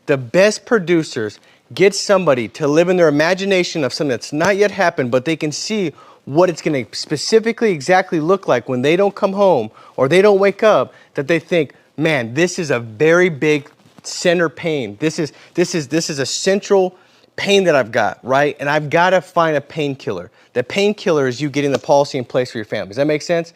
The best producers get somebody to live in their imagination of something that's not yet happened, but they can see what it's going to specifically exactly look like when they don't come home or they don't wake up, that they think, man, this is a very big center pain. This is a central pain that I've got, right? And I've got to find a painkiller. The painkiller is you getting the policy in place for your family. Does that make sense?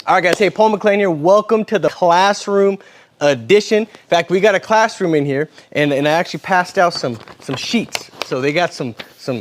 All right, guys. Hey, Paul McClain here. Welcome to the classroom edition. In fact, we got a classroom in here, and I actually passed out some sheets. So they got some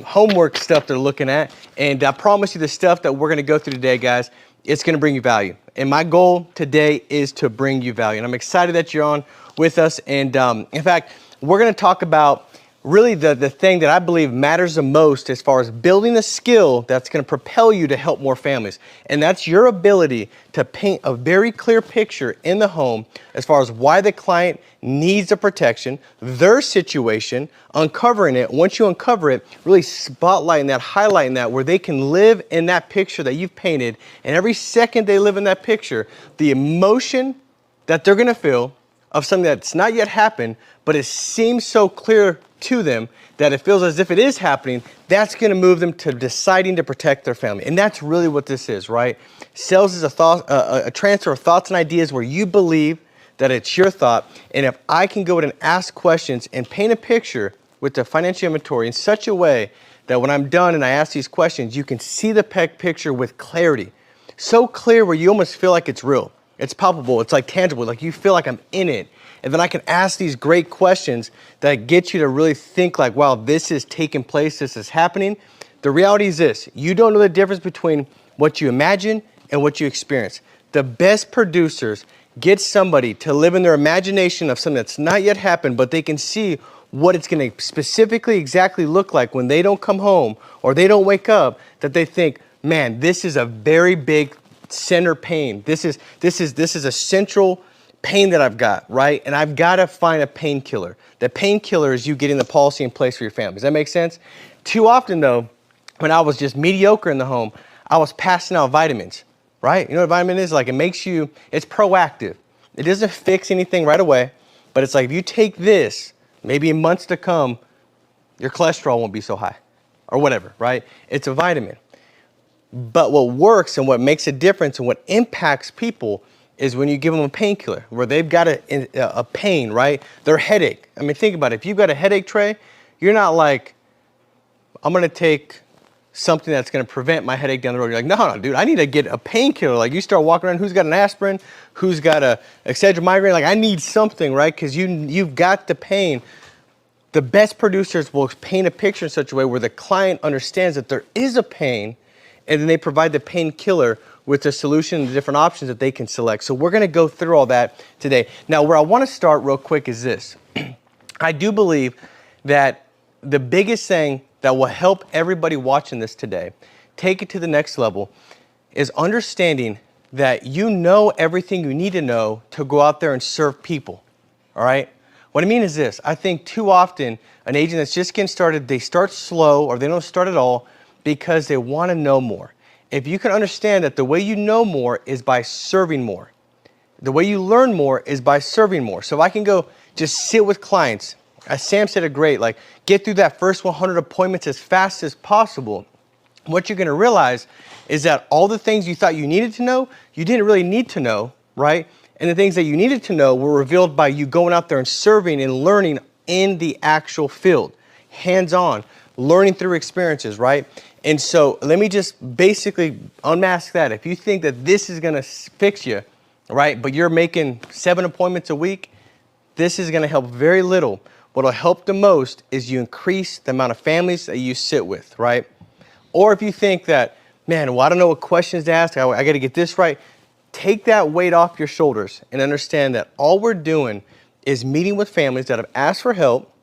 homework stuff they're looking at, and I promise you the stuff that we're going to go through today, guys, it's going to bring you value. And my goal today is to bring you value, and I'm excited that you're on with us. And in fact, we're going to talk about really the thing that I believe matters the most as far as building a skill that's going to propel you to help more families. And that's your ability to paint a very clear picture in the home as far as why the client needs the protection, their situation, uncovering it. Once you uncover it, really spotlighting that, highlighting that, where they can live in that picture that you've painted. And every second they live in that picture, the emotion that they're going to feel of something that's not yet happened, but it seems so clear to them that it feels as if it is happening, that's going to move them to deciding to protect their family. And that's really what this is, right? Sales is a transfer of thoughts and ideas where you believe that it's your thought. And if I can go in and ask questions and paint a picture with the financial inventory in such a way that when I'm done and I ask these questions, you can see the picture with clarity. So clear where you almost feel like it's real. It's palpable. It's like tangible. Like you feel like I'm in it. And then I can ask these great questions that get you to really think like, wow, this is taking place. This is happening. The reality is this. You don't know the difference between what you imagine and what you experience. The best producers get somebody to live in their imagination of something that's not yet happened, but they can see what it's going to specifically exactly look like when they don't come home or they don't wake up, that they think, man, this is a very big center pain. This is a central pain that I've got, right? And I've got to find a painkiller. The painkiller is you getting the policy in place for your family. Does that make sense? Too often, though, when I was just mediocre in the home, I was passing out vitamins, right? You know what a vitamin is? Like it's proactive. It doesn't fix anything right away, but it's like if you take this, maybe in months to come, your cholesterol won't be so high or whatever, right? It's a vitamin. But what works and what makes a difference and what impacts people is when you give them a painkiller where they've got a pain, right? Their headache. I mean, think about it. If you've got a headache tray, you're not like, I'm going to take something that's going to prevent my headache down the road. You're like, no, dude, I need to get a painkiller. Like you start walking around, who's got an aspirin? Who's got a Excedrin migraine? Like I need something, right? Because you've got the pain. The best producers will paint a picture in such a way where the client understands that there is a pain, and then they provide the painkiller with the solution and the different options that they can select. So we're going to go through all that today. Now, where I want to start real quick is this. I do believe that the biggest thing that will help everybody watching this today take it to the next level is understanding that you know everything you need to know to go out there and serve people, all right? What I mean is this. I think too often an agent that's just getting started, they start slow or they don't start at all because they want to know more. If you can understand that the way you know more is by serving more. The way you learn more is by serving more. So if I can go just sit with clients, as Sam said it great, like get through that first 100 appointments as fast as possible. What you're going to realize is that all the things you thought you needed to know, you didn't really need to know, right? And the things that you needed to know were revealed by you going out there and serving and learning in the actual field, hands-on, learning through experiences, right? And so let me just basically unmask that. If you think that this is going to fix you, right, but you're making 7 appointments a week, this is going to help very little. What will help the most is you increase the amount of families that you sit with, right? Or if you think that, man, well, I don't know what questions to ask, I got to get this right, take that weight off your shoulders and understand that all we're doing is meeting with families that have asked for help,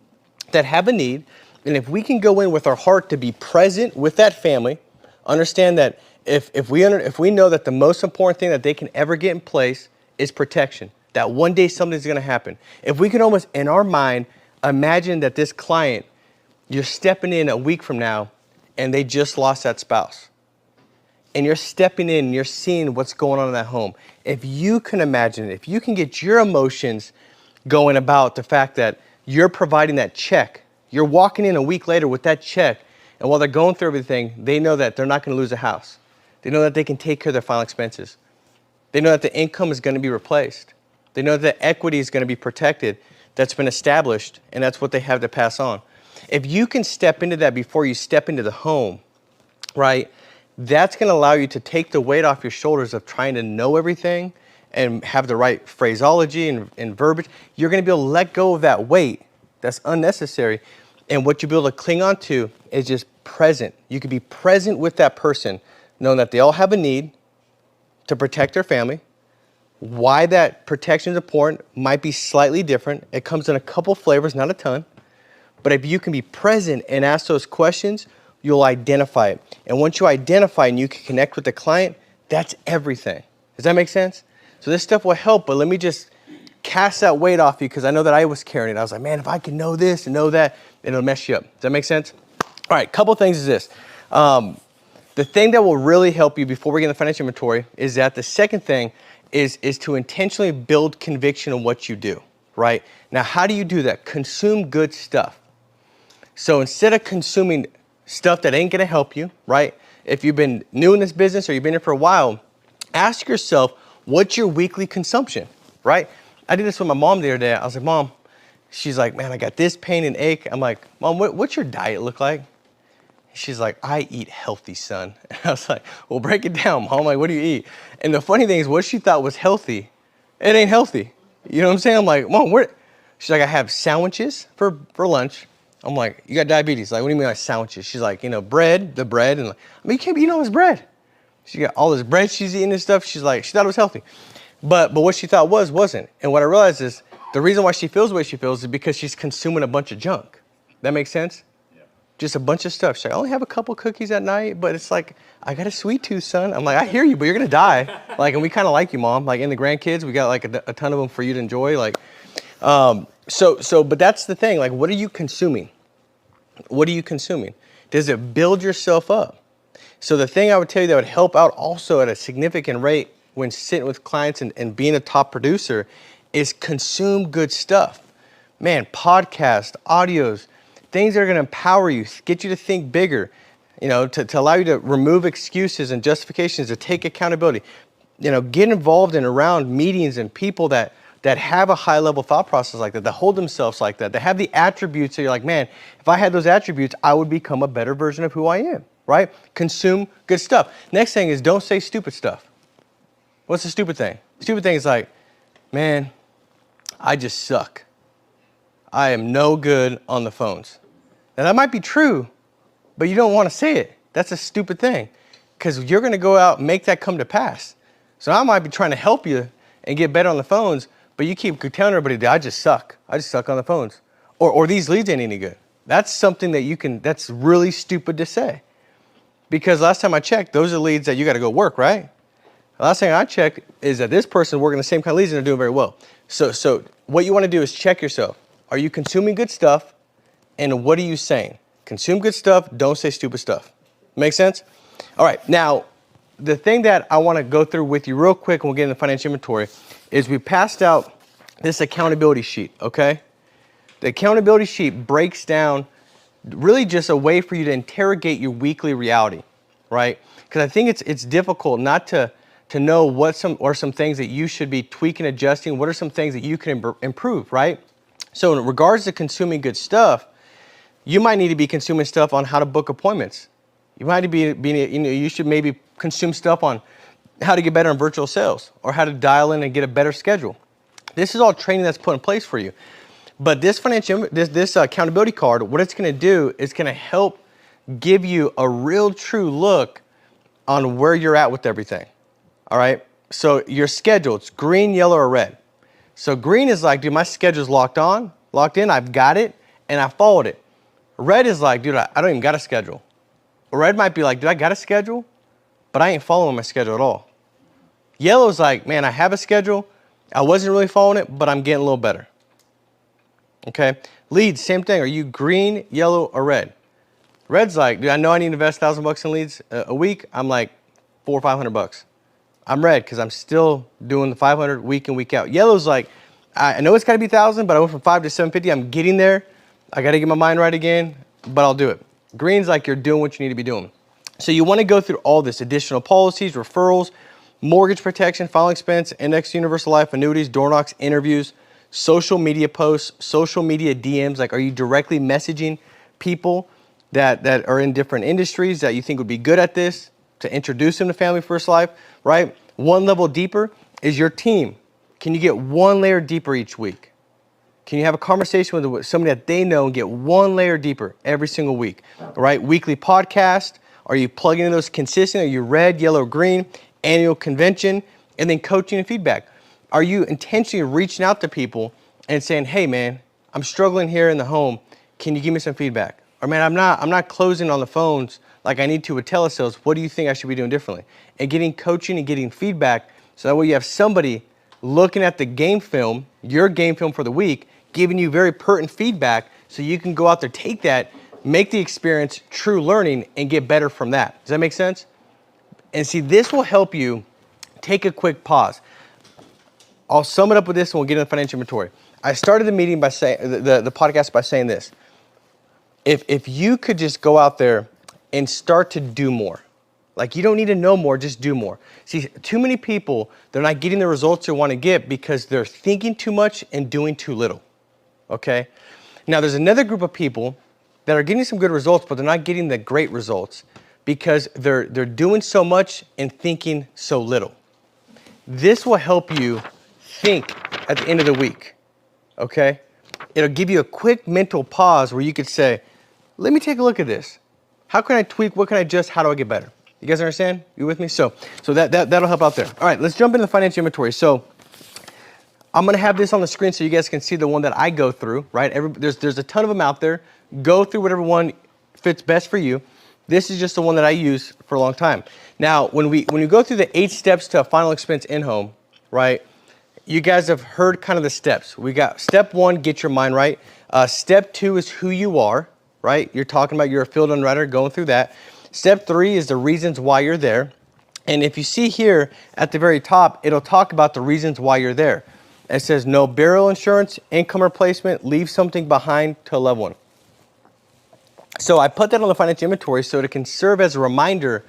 that have a need. And if we can go in with our heart to be present with that family, understand that If we know that the most important thing that they can ever get in place is protection, that one day something's going to happen. If we can almost in our mind imagine that this client, you're stepping in a week from now and they just lost that spouse. And you're stepping in and you're seeing what's going on in that home. If you can imagine it, if you can get your emotions going about the fact that you're providing that check, you're walking in a week later with that check, and while they're going through everything, they know that they're not going to lose a house. They know that they can take care of their final expenses. They know that the income is going to be replaced. They know that the equity is going to be protected, that's been established, and that's what they have to pass on. If you can step into that before you step into the home, right, that's going to allow you to take the weight off your shoulders of trying to know everything and have the right phraseology and verbiage. You're going to be able to let go of that weight that's unnecessary. And what you'll be able to cling on to is just present. You can be present with that person, knowing that they all have a need to protect their family. Why that protection is important might be slightly different. It comes in a couple flavors, not a ton. But if you can be present and ask those questions, you'll identify it. And once you identify and you can connect with the client, that's everything. Does that make sense? So this stuff will help, but let me just cast that weight off you, because I know that I was carrying it. I was like, man, if I can know this and know that, it'll mess you up. Does that make sense? All right, couple things is this. The thing that will really help you before we get in the financial inventory is that the second thing is to intentionally build conviction in what you do, right? Now, how do you do that? Consume good stuff. So instead of consuming stuff that ain't gonna help you, right? If you've been new in this business or you've been here for a while, ask yourself, what's your weekly consumption, right? I did this with my mom the other day. I was like, Mom, she's like, man, I got this pain and ache. I'm like, Mom, what's your diet look like? She's like, I eat healthy, son. And I was like, well, break it down, Mom. I'm like, what do you eat? And the funny thing is, what she thought was healthy, it ain't healthy. You know what I'm saying? I'm like, Mom, where? She's like, I have sandwiches for lunch. I'm like, you got diabetes? Like, what do you mean by sandwiches? She's like, the bread. And like, I mean, you can't be eating all this bread. She got all this bread she's eating and stuff. She's like, she thought it was healthy. But what she thought wasn't. And what I realized is the reason why she feels the way she feels is because she's consuming a bunch of junk. That makes sense? Yeah. Just a bunch of stuff. She's like, I only have a couple cookies at night, but it's like, I got a sweet tooth, son. I'm like, I hear you, but you're going to die. Like, and we kind of like you, Mom. Like, in the grandkids, we got like a ton of them for you to enjoy. Like, but that's the thing. Like, what are you consuming? What are you consuming? Does it build yourself up? So the thing I would tell you that would help out also at a significant rate when sitting with clients and being a top producer is consume good stuff. Man, podcasts, audios, things that are going to empower you, get you to think bigger, to allow you to remove excuses and justifications, to take accountability. Get involved in around meetings and people that have a high level thought process like that hold themselves like that have the attributes that you're like, man, if I had those attributes, I would become a better version of who I am, right? Consume good stuff. Next thing is don't say stupid stuff. What's the stupid thing? Stupid thing is like, man, I just suck. I am no good on the phones. Now that might be true, but you don't want to say it. That's a stupid thing, because you're going to go out and make that come to pass. So I might be trying to help you and get better on the phones, but you keep telling everybody, I just suck. I just suck on the phones. Or these leads ain't any good. That's something that's really stupid to say. Because last time I checked, those are leads that you got to go work, right? The last thing I checked is that this person working the same kind of leads and they're doing very well. So what you want to do is check yourself. Are you consuming good stuff? And what are you saying? Consume good stuff. Don't say stupid stuff. Make sense? All right. Now, the thing that I want to go through with you real quick when we get into financial inventory is we passed out this accountability sheet, okay? The accountability sheet breaks down really just a way for you to interrogate your weekly reality, right? Because I think it's difficult not to know what some things that you should be tweaking, adjusting. What are some things that you can improve, right? So in regards to consuming good stuff, you might need to be consuming stuff on how to book appointments. You might be you should maybe consume stuff on how to get better in virtual sales or how to dial in and get a better schedule. This is all training that's put in place for you. But this accountability card, what it's going to do is going to help give you a real true look on where you're at with everything. All right. So your schedule, it's green, yellow, or red. So green is like, dude, my schedule's locked in, I've got it, and I followed it. Red is like, dude, I don't even got a schedule. Red might be like, dude, I got a schedule, but I ain't following my schedule at all. Yellow's like, man, I have a schedule. I wasn't really following it, but I'm getting a little better. Okay? Leads, same thing. Are you green, yellow, or red? Red's like, dude, I know I need to invest $1,000 in leads a week. I'm like $400 or $500. I'm red because I'm still doing the 500 week in, week out. Yellow's like, I know it's got to be 1,000, but I went from 5 to 750. I'm getting there. I got to get my mind right again, but I'll do it. Green's like you're doing what you need to be doing. So you want to go through all this: additional policies, referrals, mortgage protection, final expense, index universal life, annuities, door knocks, interviews, social media posts, social media DMs. Like, are you directly messaging people that are in different industries that you think would be good at this to introduce them to Family First Life, right? One level deeper is your team. Can you get one layer deeper each week? Can you have a conversation with somebody that they know and get one layer deeper every single week, right? Weekly podcast. Are you plugging in those consistent? Are you red, yellow, green? Annual convention, and then coaching and feedback. Are you intentionally reaching out to people and saying, hey man, I'm struggling here in the home. Can you give me some feedback? Or man, I'm not closing on the phones like I need to with telesales. What do you think I should be doing differently? And getting coaching and getting feedback, so that way you have somebody looking at the game film, your game film for the week, giving you very pertinent feedback so you can go out there, take that, make the experience true learning, and get better from that. Does that make sense? And see, this will help you take a quick pause. I'll sum it up with this and we'll get into financial inventory. I started the meeting by saying, the podcast by saying this. If you could just go out there and start to do more, like you don't need to know more, just do more. See, too many people, they're not getting the results they want to get because they're thinking too much and doing too little, okay? Now, there's another group of people that are getting some good results, but they're not getting the great results because they're doing so much and thinking so little. This will help you think at the end of the week, okay? It'll give you a quick mental pause where you could say, let me take a look at this. How can I tweak? What can I adjust? How do I get better? You guys understand? You with me? So that'll help out there. All right, let's jump into the financial inventory. So I'm gonna have this on the screen so you guys can see the one that I go through, right? There's a ton of them out there. Go through whatever one fits best for you. This is just the one that I use for a long time. Now, when we go through the 8 steps to a final expense in-home, right, you guys have heard kind of the steps. We got step 1, get your mind right. Step 2 is who you are, right? You're talking about you're a field underwriter, going through that. Step 3 is the reasons why you're there. And if you see here at the very top, it'll talk about the reasons why you're there. It says no burial insurance, income replacement, leave something behind to a loved one. So I put that on the financial inventory so it can serve as a reminder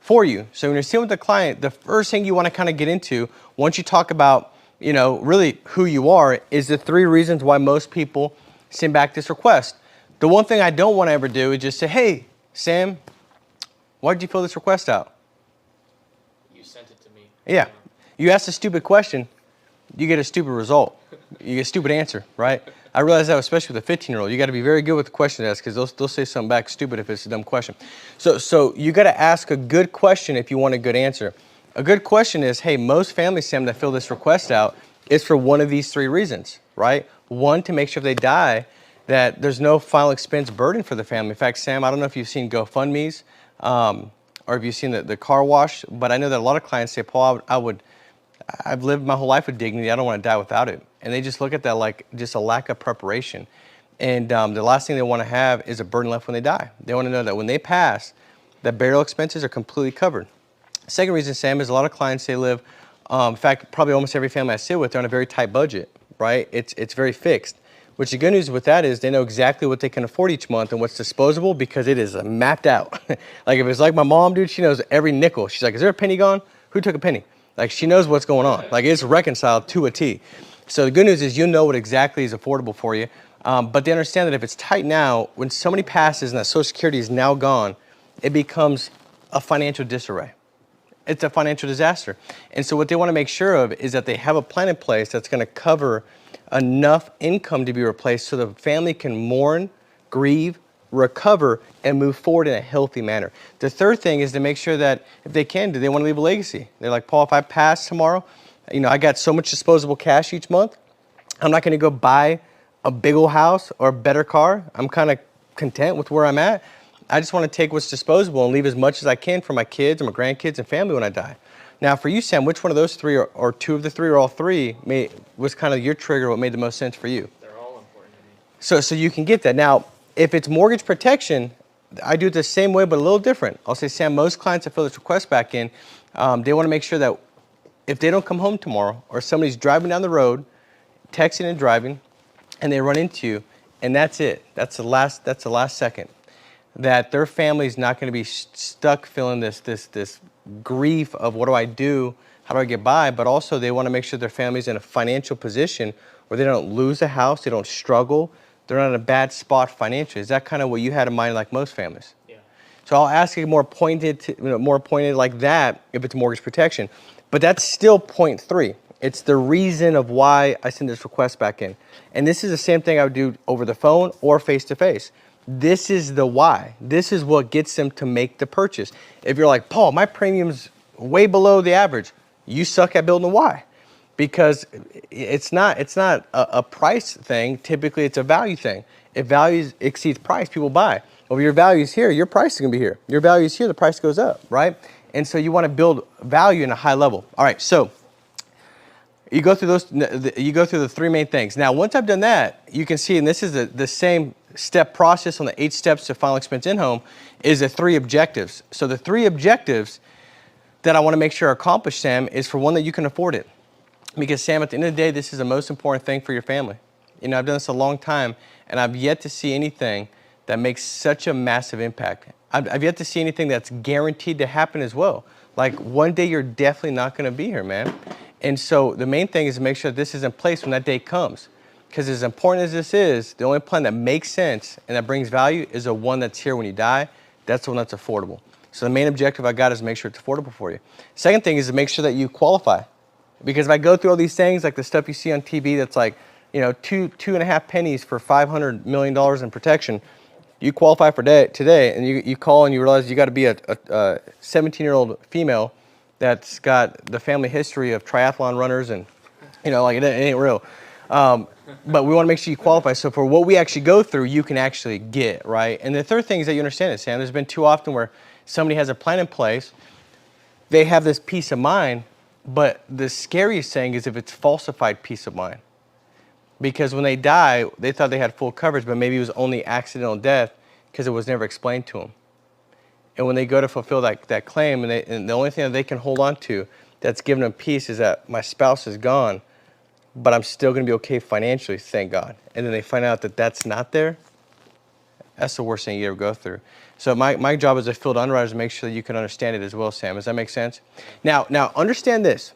for you. So when you're sitting with the client, the first thing you want to kind of get into, once you talk about, you know, really who you are, is the 3 reasons why most people send back this request. The one thing I don't want to ever do is just say, hey, Sam, why did you fill this request out? You sent it to me. Yeah. You asked a stupid question, you get a stupid result. You get a stupid answer, right? I realize that, especially with a 15-year-old. You got to be very good with the question to ask because they'll say something back stupid if it's a dumb question. So you got to ask a good question if you want a good answer. A good question is, hey, most families, Sam, that fill this request out is for one of these 3 reasons, right? 1, to make sure if they die, that there's no final expense burden for the family. In fact, Sam, I don't know if you've seen GoFundMe's or if you've seen the car wash, but I know that a lot of clients say, Paul, I've lived my whole life with dignity. I don't want to die without it. And they just look at that like just a lack of preparation. And the last thing they want to have is a burden left when they die. They want to know that when they pass, that burial expenses are completely covered. Second reason, Sam, is a lot of clients, they live, in fact, probably almost every family I sit with, they're on a very tight budget, right? It's very fixed. Which the good news with that is they know exactly what they can afford each month and what's disposable because it is mapped out. Like if it's like my mom, dude, she knows every nickel. She's like, is there a penny gone? Who took a penny? Like she knows what's going on. Like it's reconciled to a T. So the good news is you know what exactly is affordable for you. But they understand that if it's tight now, when somebody passes and that Social Security is now gone, it becomes a financial disarray. It's a financial disaster. And so what they want to make sure of is that they have a plan in place that's going to cover enough income to be replaced so the family can mourn, grieve, recover, and move forward in a healthy manner. The third thing is to make sure that if they can, do they want to leave a legacy? They're like, Paul, if I pass tomorrow, you know, I got so much disposable cash each month, I'm not going to go buy a big old house or a better car. I'm kind of content with where I'm at. I just want to take what's disposable and leave as much as I can for my kids and my grandkids and family when I die. Now, for you, Sam, which one of those three, or two of the three, or all three, was kind of your trigger, what made the most sense for you? They're all important to me. So you can get that. Now, if it's mortgage protection, I do it the same way, but a little different. I'll say, Sam, most clients that fill this request back in, they want to make sure that if they don't come home tomorrow, or somebody's driving down the road, texting and driving, and they run into you, and that's it. That's the last second. That their family's not going to be stuck feeling this grief of what do I do, how do I get by, but also they want to make sure their family's in a financial position where they don't lose a house, they don't struggle, they're not in a bad spot financially. Is that kind of what you had in mind, like most families? Yeah. So I'll ask you more pointed like that if it's mortgage protection, but that's still point 3. It's the reason of why I send this request back in, and this is the same thing I would do over the phone or face to face. This is the why. This is what gets them to make the purchase. If you're like, Paul, my premium's way below the average, you suck at building a why. Because it's not a price thing. Typically, it's a value thing. If value exceeds price, people buy. Well, your value is here, your price is going to be here. Your value is here, the price goes up, right? And so you want to build value in a high level. All right, so you go through the 3 main things. Now, once I've done that, you can see, and this is the same step process on the 8 steps to final expense in-home, is the 3 objectives. So the 3 objectives that I want to make sure are accomplished, Sam, is for one, that you can afford it. Because, Sam, at the end of the day, this is the most important thing for your family. You know, I've done this a long time, and I've yet to see anything that makes such a massive impact. I've yet to see anything that's guaranteed to happen as well. Like, one day you're definitely not going to be here, man. And so the main thing is to make sure that this is in place when that day comes. Because as important as this is, the only plan that makes sense and that brings value is the one that's here when you die. That's the one that's affordable. So the main objective I got is to make sure it's affordable for you. Second thing is to make sure that you qualify. Because if I go through all these things, like the stuff you see on TV that's like, you know, 2.5 pennies for $500 million in protection, you qualify for today, and you call and you realize you got to be a 17-year-old female that's got the family history of triathlon runners, and, you know, like it ain't real. But we want to make sure you qualify. So for what we actually go through, you can actually get, right? And the third thing is that you understand it, Sam. There's been too often where somebody has a plan in place, they have this peace of mind, but the scariest thing is if it's falsified peace of mind. Because when they die, they thought they had full coverage, but maybe it was only accidental death because it was never explained to them. And when they go to fulfill that claim, and the only thing that they can hold on to that's giving them peace is that my spouse is gone, but I'm still going to be okay financially, thank God. And then they find out that that's not there. That's the worst thing you ever go through. So my job as a field underwriter is to make sure that you can understand it as well, Sam. Does that make sense? Now understand this.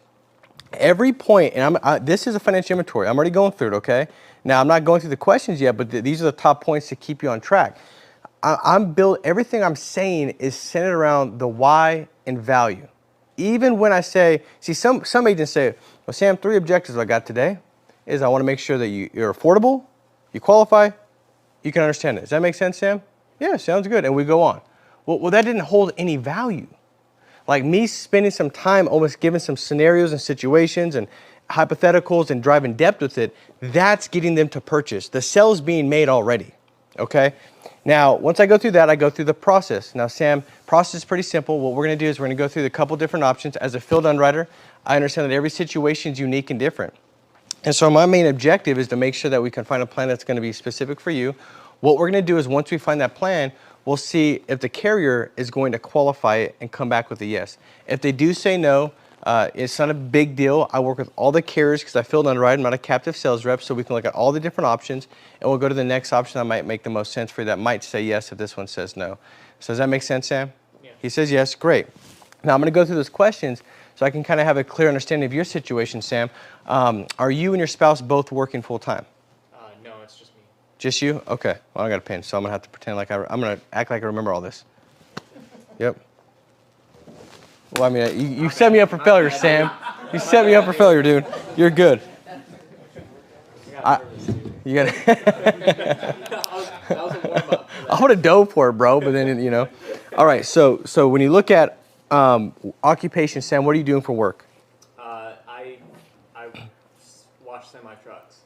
Every point, and this is a financial inventory. I'm already going through it, okay? Now, I'm not going through the questions yet, but these are the top points to keep you on track. Everything I'm saying is centered around the why and value. Even when I say, see, some agents say, well, Sam, 3 objectives I got today is I want to make sure that you're affordable, you qualify, you can understand it. Does that make sense, Sam? Yeah, sounds good. And we go on. Well, that didn't hold any value. Like me spending some time almost giving some scenarios and situations and hypotheticals and driving depth with it, that's getting them to purchase. The sale's being made already, okay? Now, once I go through that, I go through the process. Now, Sam, process is pretty simple. What we're gonna do is we're gonna go through a couple different options. As a field underwriter, I understand that every situation is unique and different. And so my main objective is to make sure that we can find a plan that's gonna be specific for you. What we're gonna do is once we find that plan, we'll see if the carrier is going to qualify it and come back with a yes. If they do say no, it's not a big deal. I work with all the carriers because I field underwrite. I'm not a captive sales rep, so we can look at all the different options, and we'll go to the next option that might make the most sense for you that might say yes if this one says no. So does that make sense, Sam? Yeah. He says yes, great. Now I'm gonna go through those questions so I can kind of have a clear understanding of your situation, Sam. Are you and your spouse both working full time? No, it's just me. Just you? Okay. Well, I got a pen, so I'm gonna have to pretend like I'm gonna act like I remember all this. Yep. Well, I mean, you set me up for failure, Sam. You set me up for failure, dude. You're good. You got. That was a warm-up. I would have dove for it, bro, but then you know. All right. So when you look at occupation, Sam, what are you doing for work? I wash semi-trucks.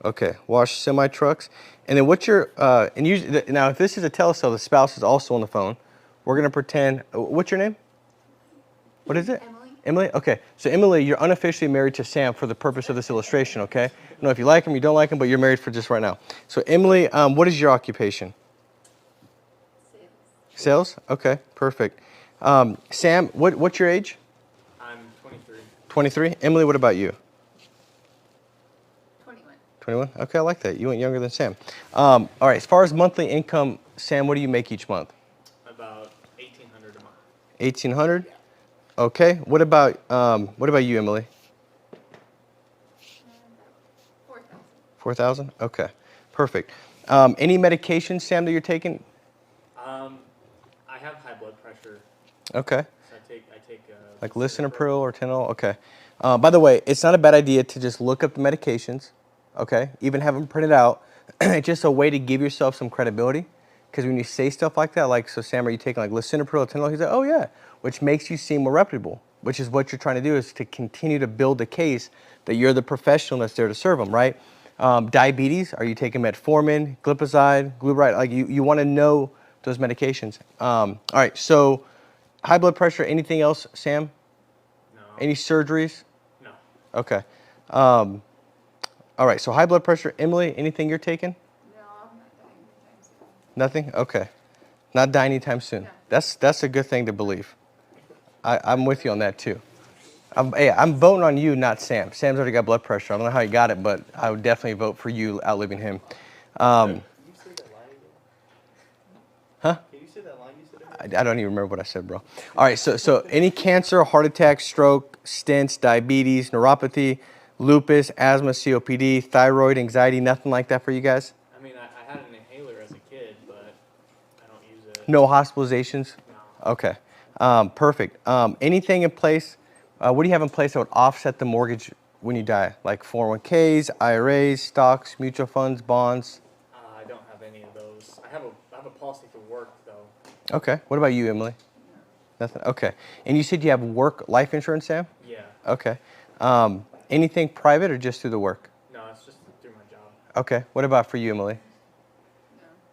Okay, wash semi-trucks. And then what's your, and usually, now if this is a telecell, the spouse is also on the phone. We're going to pretend, what's your name? What is it? Emily. Emily? Okay. So Emily, you're unofficially married to Sam for the purpose of this illustration, okay? I don't know if you like him, you don't like him, but you're married for just right now. So Emily, what is your occupation? Sales. Sales? Okay, perfect. Sam, what's your age? I'm 23. 23? Emily, what about you? 21. 21? Okay, I like that. You went younger than Sam. All right, as far as monthly income, Sam, what do you make each month? About 1,800 a month. 1,800? Okay. What about you, Emily? 4,000. 4,000? Okay, perfect. Any medications, Sam, that you're taking? I have high blood pressure, Okay. so I take Like lisinopril or Tylenol? Okay. By the way, it's not a bad idea to just look up the medications, okay? Even have them printed out. It's just a way to give yourself some credibility. Because when you say stuff like that, like, so Sam, are you taking like lisinopril or Tylenol? He's like, oh yeah, which makes you seem more reputable, which is what you're trying to do, is to continue to build the case that you're the professional that's there to serve them, right? Diabetes, are you taking metformin, glipizide, gluburide? Like you want to know those medications. All right, so high blood pressure, anything else, Sam? No. Any surgeries? No. Okay. All right, so high blood pressure. Emily, anything you're taking? No, I'm not dying anytime soon. Nothing? Okay. Not die anytime soon. No. That's a good thing to believe. I'm with you on that too. I'm voting on you, not Sam. Sam's already got blood pressure. I don't know how he got it, but I would definitely vote for you outliving him. Can you say that line again? Huh? Can you say that line you said? I don't even remember what I said, bro. All right, so any cancer, heart attack, stroke, stents, diabetes, neuropathy, lupus, asthma, COPD, thyroid, anxiety, nothing like that for you guys? I mean, I had an inhaler as a kid, but I don't use it. No hospitalizations? No. Okay, perfect. Anything in place, what do you have in place that would offset the mortgage when you die? Like 401ks, IRAs, stocks, mutual funds, bonds? I don't have any of those. I have a policy for work, though. Okay, what about you, Emily? Nothing, okay. And you said you have work life insurance, Sam? Yeah. Okay. Anything private or just through the work? No, it's just through my job. Okay, what about for you, Emily?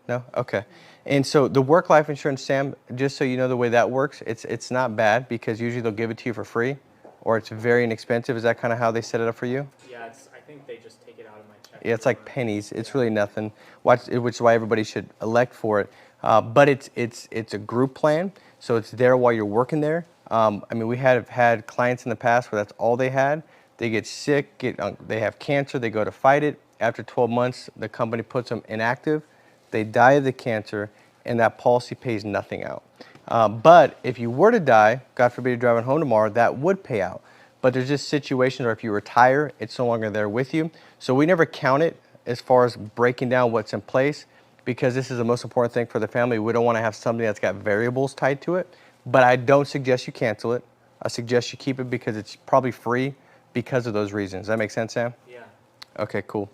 No. No? Okay. And so the work life insurance, Sam, just so you know the way that works, it's not bad because usually they'll give it to you for free or it's very inexpensive. Is that kind of how they set it up for you? Yeah, I think they just take it out of my check. Yeah, it's like pennies. It's really nothing. Which is why everybody should elect for it. But it's a group plan, so it's there while you're working there. I mean, we have had clients in the past where that's all they had. They get sick, they have cancer, they go to fight it. After 12 months, the company puts them inactive. They die of the cancer, and that policy pays nothing out. But if you were to die, God forbid you're driving home tomorrow, that would pay out. But there's just situations where if you retire, it's no longer there with you. So we never count it as far as breaking down what's in place because this is the most important thing for the family. We don't want to have something that's got variables tied to it. But I don't suggest you cancel it. I suggest you keep it because it's probably free because of those reasons. Does that make sense, Sam? Yeah. Okay, cool.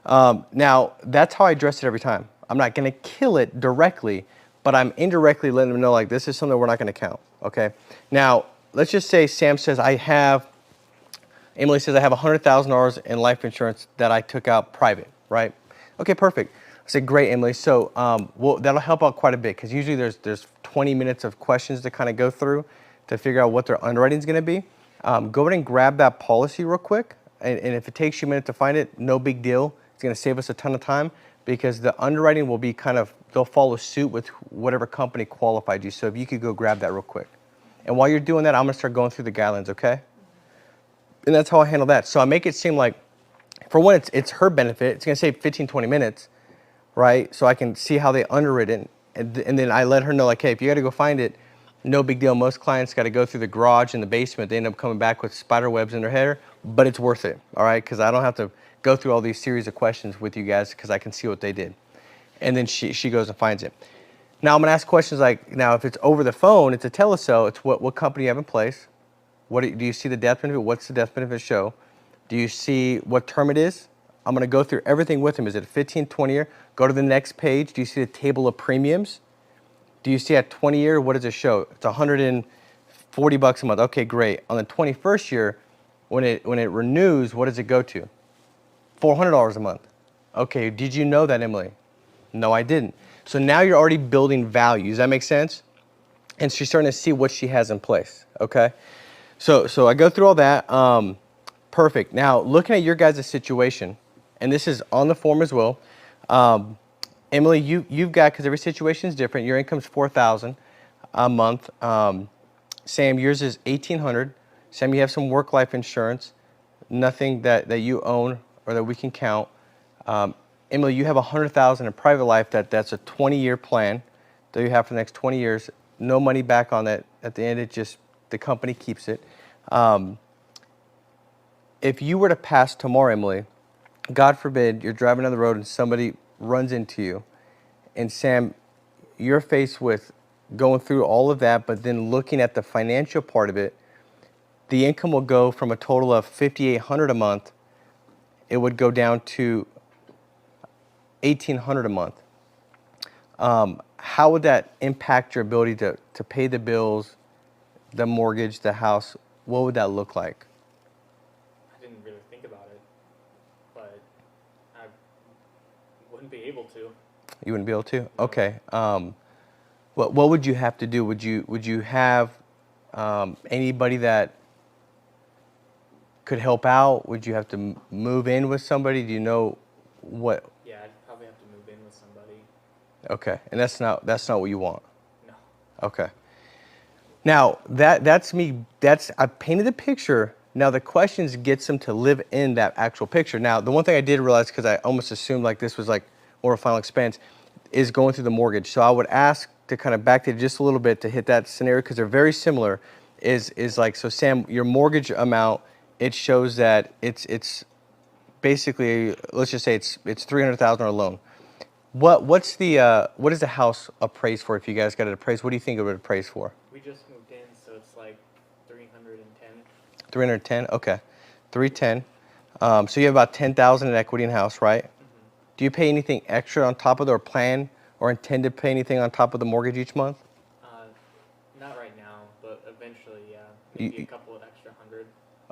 Now, that's how I address it every time. I'm not going to kill it directly, but I'm indirectly letting them know, like, this is something we're not going to count, okay? Now, let's just say Sam says, Emily says, I have $100,000 in life insurance that I took out private, right? Okay, perfect. I said, great, Emily. So well, that'll help out quite a bit because usually there's 20 minutes of questions to kind of go through to figure out what their underwriting is going to be. Go ahead and grab that policy real quick. And if it takes you a minute to find it, no big deal. It's going to save us a ton of time because the underwriting will be they'll follow suit with whatever company qualified you. So if you could go grab that real quick. And while you're doing that, I'm going to start going through the guidelines, okay? And that's how I handle that. So I make it seem like, for one, it's her benefit. It's going to save 15, 20 minutes, right? So I can see how they underwrite it. And then I let her know, like, hey, if you got to go find it, no big deal. Most clients got to go through the garage and the basement. They end up coming back with spider webs in their hair, but it's worth it, all right? Because I don't have to go through all these series of questions with you guys because I can see what they did. And then she goes and finds it. Now I'm going to ask questions like, now if it's over the phone, it's a telecell, it's what company you have in place? Do you see the death benefit? What's the death benefit show? Do you see what term it is? I'm going to go through everything with him. Is it a 15, 20 year? Go to the next page. Do you see the table of premiums? Do you see at 20 year, what does it show? It's $140 a month. Okay, great. On the 21st year, when it renews, what does it go to? $400 a month. Okay, did you know that, Emily? No, I didn't. So now you're already building value. Does that make sense? And she's starting to see what she has in place, okay? So I go through all that. Perfect. Now, looking at your guys' situation, and this is on the form as well. Emily, you've got, because every situation is different, your income's $4,000 a month. Sam, yours is $1,800. Sam, you have some work-life insurance, nothing that you own or that we can count. Emily, you have $100,000 in private life. That's a 20-year plan that you have for the next 20 years. No money back on that. At the end, it just, the company keeps it. If you were to pass tomorrow, Emily, God forbid, you're driving down the road and somebody runs into you, and Sam, you're faced with going through all of that, but then looking at the financial part of it, the income will go from a total of $5,800 a month, it would go down to $1,800 a month. How would that impact your ability to pay the bills, the mortgage, the house? What would that look like? I didn't really think about it, but I wouldn't be able to. You wouldn't be able to? Okay. What would you have to do? Would you have anybody that could help out? Would you have to move in with somebody? Do you know what? Yeah, I'd probably have to move in with somebody. Okay, and that's not what you want. No. Okay. Now that's me. I painted the picture. Now the questions gets them to live in that actual picture. Now the one thing I did realize, because I almost assumed like this was like more of a final expense, is going through the mortgage. So I would ask to kind of back to just a little bit to hit that scenario, because they're very similar. Is like, so Sam, your mortgage amount, it shows that it's basically, let's just say it's $300,000 on a loan. What is the house appraised for? If you guys got it appraised, what do you think it would appraise for? We just moved in, so it's like 310. 310. Okay, 310. So you have about 10,000 in equity in house, right? Mm-hmm. Do you pay anything extra on top of the, or plan or intend to pay anything on top of the mortgage each month? Not right now, but eventually, yeah. Maybe a couple of extra hundred.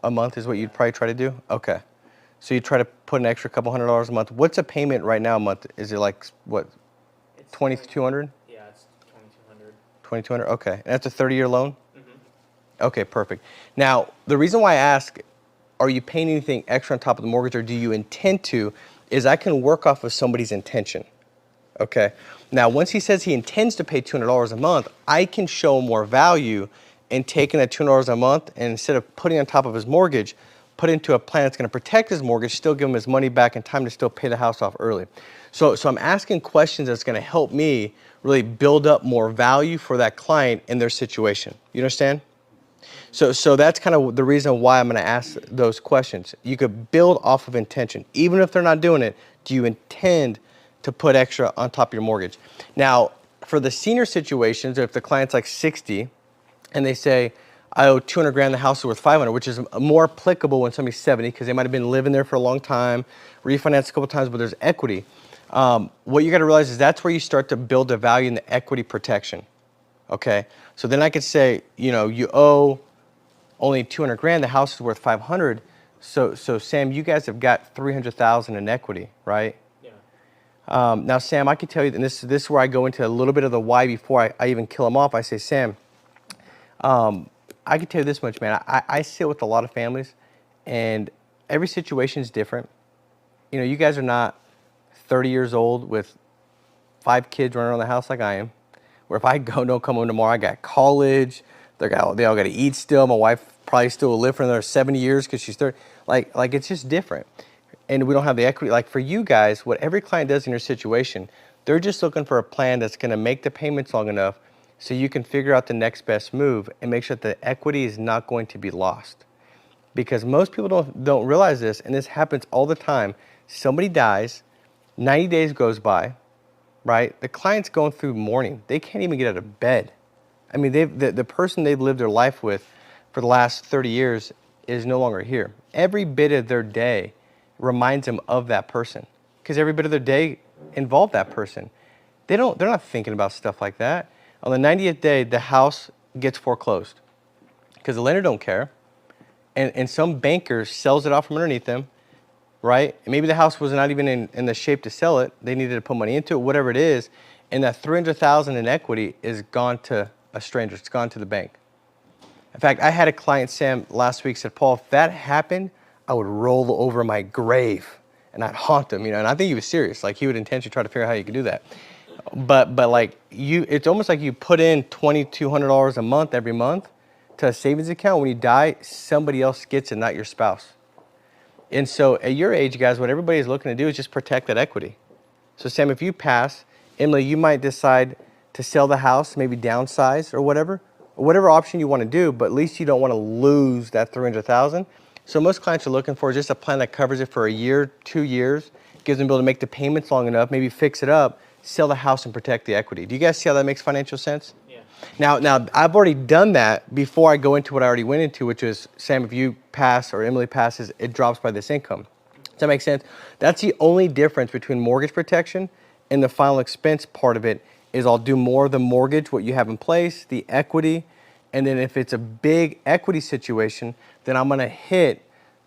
A month is what you'd probably try to do? Okay. So you try to put an extra couple $100 a month. What's a payment right now a month? Is it like, what, It's 2,200? Yeah, it's 2,200. 2,200, okay. And that's a 30-year loan? Mm-hmm. Okay, perfect. Now, the reason why I ask, are you paying anything extra on top of the mortgage, or do you intend to, is I can work off of somebody's intention. Okay. Now, once he says he intends to pay $200 a month, I can show more value in taking that $200 a month, and instead of putting on top of his mortgage, put into a plan that's going to protect his mortgage, still give him his money back in time to still pay the house off early. So I'm asking questions that's going to help me really build up more value for that client in their situation. You understand? So that's kind of the reason why I'm going to ask those questions. You could build off of intention. Even if they're not doing it, do you intend to put extra on top of your mortgage? Now, for the senior situations, if the client's like 60 and they say, I owe 200 grand, the house is worth 500, which is more applicable when somebody's 70, because they might have been living there for a long time, refinanced a couple times, but there's equity. What you got to realize is that's where you start to build the value in the equity protection. Okay, so then I could say, you know, you owe only 200 grand, the house is worth 500. So Sam, you guys have got 300,000 in equity, right? Yeah. Now, Sam, I can tell you, and this is where I go into a little bit of the why before I even kill them off. I say, Sam, I can tell you this much, man. I sit with a lot of families, and every situation is different. You know, you guys are not 30 years old with 5 kids running around the house like I am. Where if I don't come home tomorrow, I got college. They all got to eat still. My wife probably still will live for another 70 years because she's 30. Like it's just different. And we don't have the equity. Like for you guys, what every client does in your situation, they're just looking for a plan that's going to make the payments long enough so you can figure out the next best move and make sure that the equity is not going to be lost. Because most people don't realize this, and this happens all the time. Somebody dies, 90 days goes by, right? The client's going through mourning. They can't even get out of bed. I mean, the person they've lived their life with for the last 30 years is no longer here. Every bit of their day reminds them of that person, because every bit of their day involved that person. They're not thinking about stuff like that. On the 90th day, the house gets foreclosed because the lender don't care. And some banker sells it off from underneath them, right? And maybe the house was not even in the shape to sell it. They needed to put money into it, whatever it is. And that $300,000 in equity is gone to a stranger. It's gone to the bank. In fact, I had a client, Sam, last week said, Paul, if that happened, I would roll over my grave and I'd haunt him, and I think he was serious. Like, he would intentionally try to figure out how you could do that. But like it's almost like you put in $2,200 a month every month to a savings account. When you die, somebody else gets it, not your spouse. And so at your age, guys, what everybody's looking to do is just protect that equity. So Sam, if you pass, Emily, you might decide to sell the house, maybe downsize or whatever option you want to do, but at least you don't want to lose that $300,000. So most clients are looking for just a plan that covers it for a year, 2 years, gives them able to make the payments long enough, maybe fix it up, sell the house and protect the equity. Do you guys see how that makes financial sense? Yeah. Now I've already done that before I go into what I already went into, which is, Sam, if you pass or Emily passes, it drops by this income. Does that make sense? That's the only difference between mortgage protection and the final expense part of it is I'll do more of the mortgage, what you have in place, the equity, and then if it's a big equity situation, then I'm gonna hit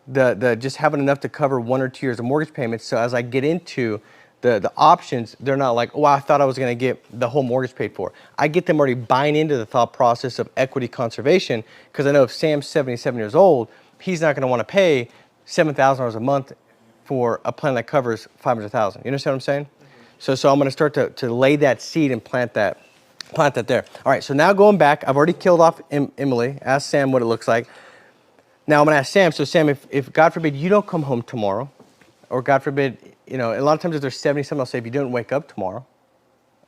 the just having enough to cover 1 or 2 years of mortgage payments. So as I get into the options, they're not like, oh, I thought I was gonna get the whole mortgage paid for. I get them already buying into the thought process of equity conservation, because I know if Sam's 77 years old, he's not gonna wanna pay $7,000 a month for a plan that covers $500,000. You understand what I'm saying? Mm-hmm. So I'm gonna start to lay that seed and plant that there. All right, so now going back, I've already killed off Emily, asked Sam what it looks like. Now I'm gonna ask Sam, so Sam, if God forbid you don't come home tomorrow, or God forbid, a lot of times if there's 70 something, I'll say if you don't wake up tomorrow,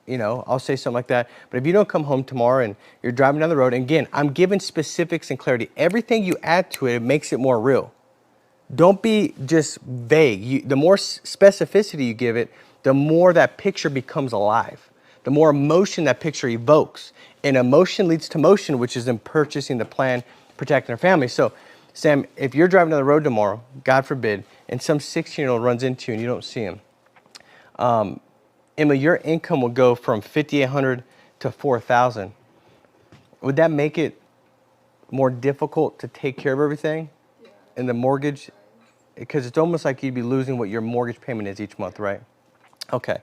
I'll say something like that. But if you don't come home tomorrow and you're driving down the road, and again, I'm giving specifics and clarity. Everything you add to it, it makes it more real. Don't be just vague. The more specificity you give it, the more that picture becomes alive. The more emotion that picture evokes. And emotion leads to motion, which is them purchasing the plan, protecting their family. So, Sam, if you're driving down the road tomorrow, God forbid, and some 16-year-old runs into you and you don't see him, Emma, your income will go from $5,800 to $4,000. Would that make it more difficult to take care of everything? Yeah. And the mortgage? Because it's almost like you'd be losing what your mortgage payment is each month, right? Okay,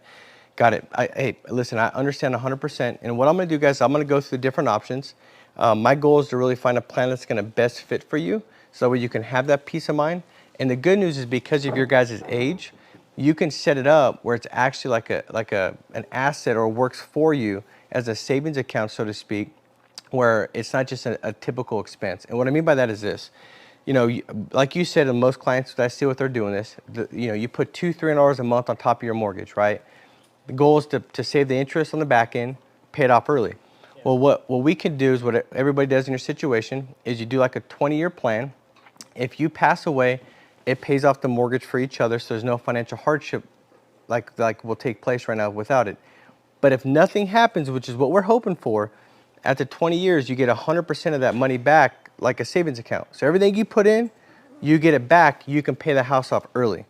got it. Hey, listen, I understand 100%. And what I'm gonna do, guys, I'm gonna go through different options. My goal is to really find a plan that's gonna best fit for you, so that way you can have that peace of mind. And the good news is, because of your guys' age, you can set it up where it's actually like an asset, or works for you as a savings account, so to speak, where it's not just a typical expense. And what I mean by that is this. Like you said, and most clients that I see what they're doing this, you put $200-300 a month on top of your mortgage, right? The goal is to save the interest on the back end, pay it off early. Yeah. Well, what we can do is what everybody does in your situation is you do like a 20-year plan. If you pass away, it pays off the mortgage for each other, so there's no financial hardship like will take place right now without it. But if nothing happens, which is what we're hoping for, after 20 years, you get 100% of that money back like a savings account. So everything you put in, you get it back, you can pay the house off early.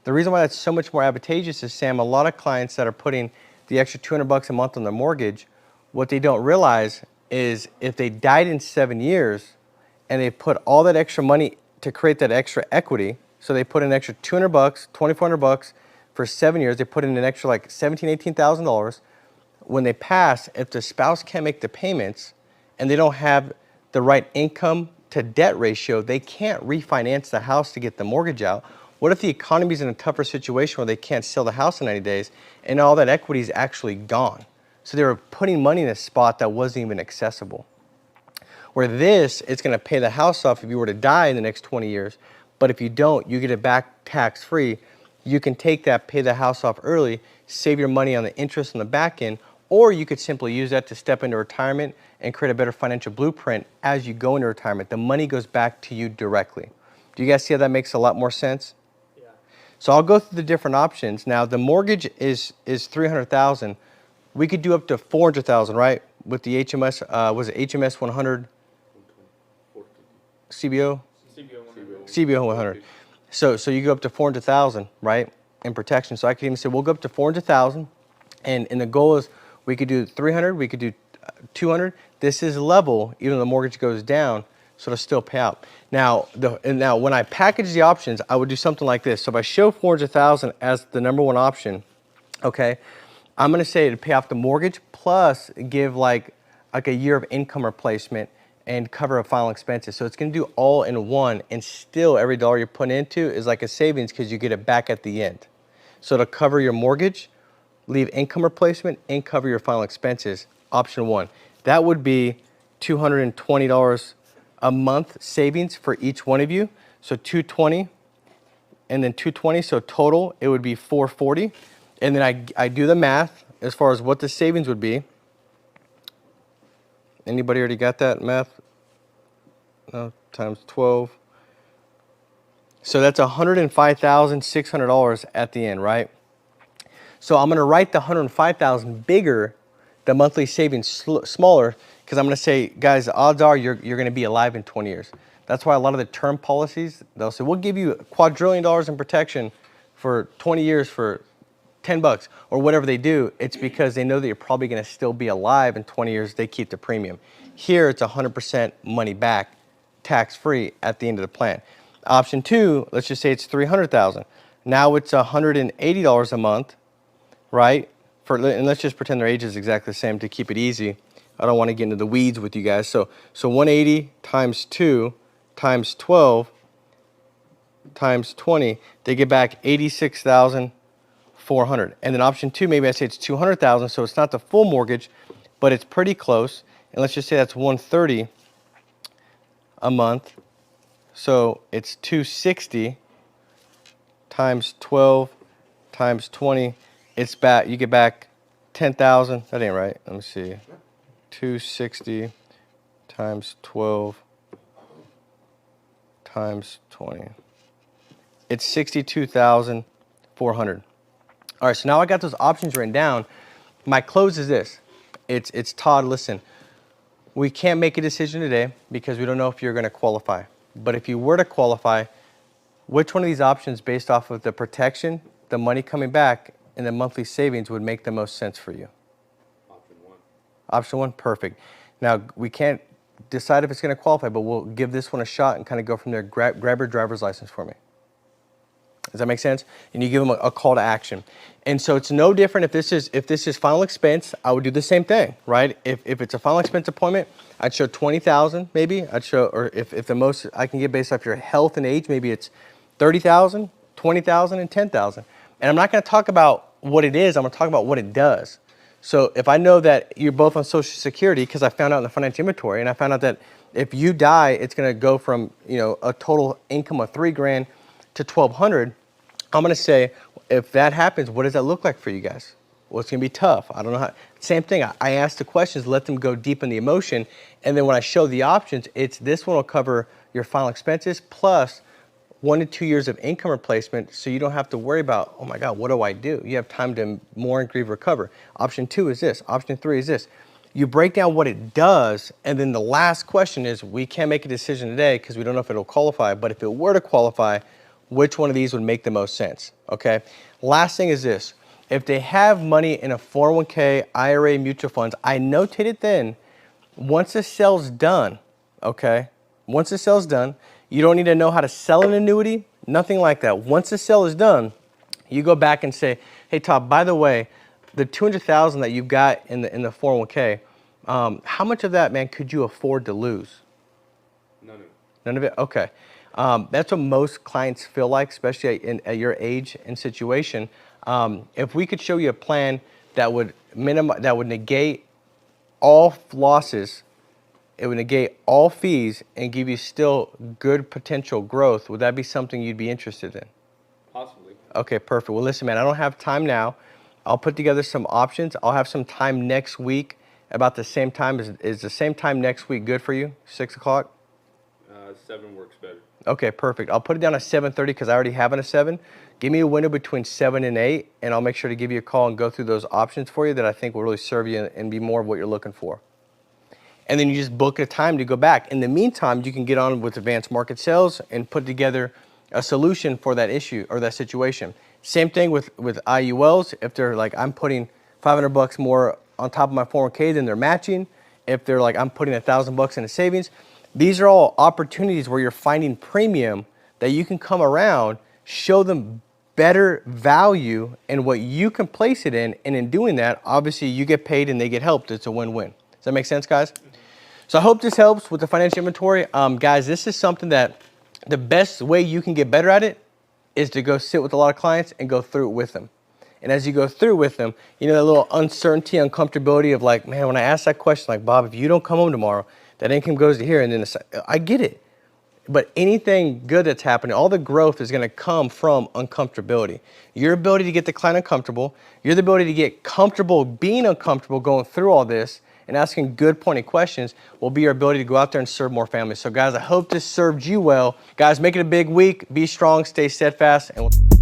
The reason why that's so much more advantageous is, Sam, a lot of clients that are putting the extra $200 a month on their mortgage, what they don't realize is if they died in 7 years and they put all that extra money to create that extra equity, so they put in an extra $200, $2,400 for 7 years, they put in an extra like $17,000, $18,000. When they pass, if the spouse can't make the payments and they don't have the right income to debt ratio, they can't refinance the house to get the mortgage out. What if the economy's in a tougher situation where they can't sell the house in 90 days and all that equity is actually gone? So they were putting money in a spot that wasn't even accessible. Where this, it's gonna pay the house off if you were to die in the next 20 years, but if you don't, you get it back tax-free. You can take that, pay the house off early, save your money on the interest on the back end, or you could simply use that to step into retirement and create a better financial blueprint as you go into retirement. The money goes back to you directly. Do you guys see how that makes a lot more sense? Yeah. So I'll go through the different options. Now the mortgage is $300,000. We could do up to $400,000, right? With the HMS, was it HMS 100? CBO? CBO 100. So you go up to $400,000, right? In protection. So I could even say we'll go up to $400,000, and the goal is we could do 300, we could do 200. This is level, even though the mortgage goes down. so it'll still pay out. Now, now when I package the options, I would do something like this. So if I show 400,000 as the number one option, okay, I'm gonna say to pay off the mortgage plus give like a year of income replacement and cover of final expenses. So it's gonna do all in one, and still every dollar you're putting into is like a savings because you get it back at the end. So to cover your mortgage, leave income replacement, and cover your final expenses, option one. That would be $220 a month savings for each one of you. So 220 and then 220, so total it would be 440. And then I do the math as far as what the savings would be. Anybody already got that math? No, times 12. So that's $105,600 at the end, right? So I'm gonna write the 105,000 bigger, the monthly savings smaller, because I'm gonna say, guys, the odds are you're gonna be alive in 20 years. That's why a lot of the term policies, they'll say, we'll give you $2 quadrillion in protection for 20 years for $10 or whatever they do. It's because they know that you're probably gonna still be alive in 20 years, they keep the premium. Here, it's 100% money back, tax-free at the end of the plan. Option two, let's just say it's 300,000. Now it's $180 a month, right? And let's just pretend their age is exactly the same to keep it easy. I don't want to get into the weeds with you guys. So 180 times 2 times 12 times 20, they get back 86,400. And then option two, maybe I say it's 200,000, so it's not the full mortgage, but it's pretty close. And let's just say that's 130 a month. So it's 260 times 12 times 20. It's back, you get back 10,000. That ain't right. Let me see. 260 times 12 times 20. It's 62,400. All right, so now I got those options written down. My close is this. It's Todd, listen, we can't make a decision today because we don't know if you're gonna qualify. But if you were to qualify, which one of these options based off of the protection, the money coming back, and the monthly savings would make the most sense for you? Option one. Option one, perfect. Now, we can't decide if it's gonna qualify, but we'll give this one a shot and kind of go from there. Grab your driver's license for me. Does that make sense? And you give them a call to action. And so it's no different if this is final expense, I would do the same thing, right? If it's a final expense appointment, I'd show 20,000 maybe. I'd show, or if the most I can get based off your health and age, maybe it's 30,000, 20,000, and 10,000. And I'm not gonna talk about what it is, I'm gonna talk about what it does. So if I know that you're both on Social Security, because I found out in the financial inventory, and I found out that if you die, it's gonna go from, you know, a total income of $3,000 to 1,200, I'm gonna say, if that happens, what does that look like for you guys? Well, it's gonna be tough. I don't know how. Same thing, I ask the questions, let them go deep in the emotion, and then when I show the options, it's this one will cover your final expenses plus 1 to 2 years of income replacement, so you don't have to worry about, oh my God, what do I do? You have time to more and grieve recover. Option two is this, option three is this. You break down what it does, and then the last question is, we can't make a decision today because we don't know if it'll qualify, but if it were to qualify, which one of these would make the most sense, okay? Last thing is this, if they have money in a 401k, IRA, mutual funds, I notated then, once the sale's done, okay? Once the sale's done, you don't need to know how to sell an annuity, nothing like that. Once the sale is done, you go back and say, hey Todd, by the way, the 200,000 that you've got in the 401k, how much of that, man, could you afford to lose? None of it. None of it? Okay. That's what most clients feel like, especially at your age and situation. If we could show you a plan that would negate all losses, it would negate all fees and give you still good potential growth, would that be something you'd be interested in? Possibly. Okay, perfect. Well, listen, man, I don't have time now. I'll put together some options. I'll have some time next week about the same time. Is the same time next week good for you? 6 o'clock? 7 works better. Okay, perfect. I'll put it down at 7:30 because I already have it at 7. Give me a window between 7 and 8, and I'll make sure to give you a call and go through those options for you that I think will really serve you and be more of what you're looking for. And then you just book a time to go back. In the meantime, you can get on with advanced market sales and put together a solution for that issue or that situation. Same thing with IULs. If they're like, I'm putting $500 more on top of my 401k than they're matching. If they're like, I'm putting $1,000 in a savings, These are all opportunities where you're finding premium that you can come around, show them better value and what you can place it in, and in doing that, obviously you get paid and they get helped. It's a win-win. Does that make sense, guys? So I hope this helps with the financial inventory. Guys, this is something that the best way you can get better at it is to go sit with a lot of clients and go through it with them. And as you go through with them, you know, that little uncertainty, uncomfortability of like, man, when I ask that question, like, Bob, if you don't come home tomorrow, that income goes to here, and then I get it. But anything good that's happening, all the growth is going to come from uncomfortability. Your ability to get the client uncomfortable, your ability to get comfortable being uncomfortable going through all this and asking good pointed questions will be your ability to go out there and serve more families. So guys, I hope this served you well. Guys, make it a big week. Be strong, stay steadfast, and we'll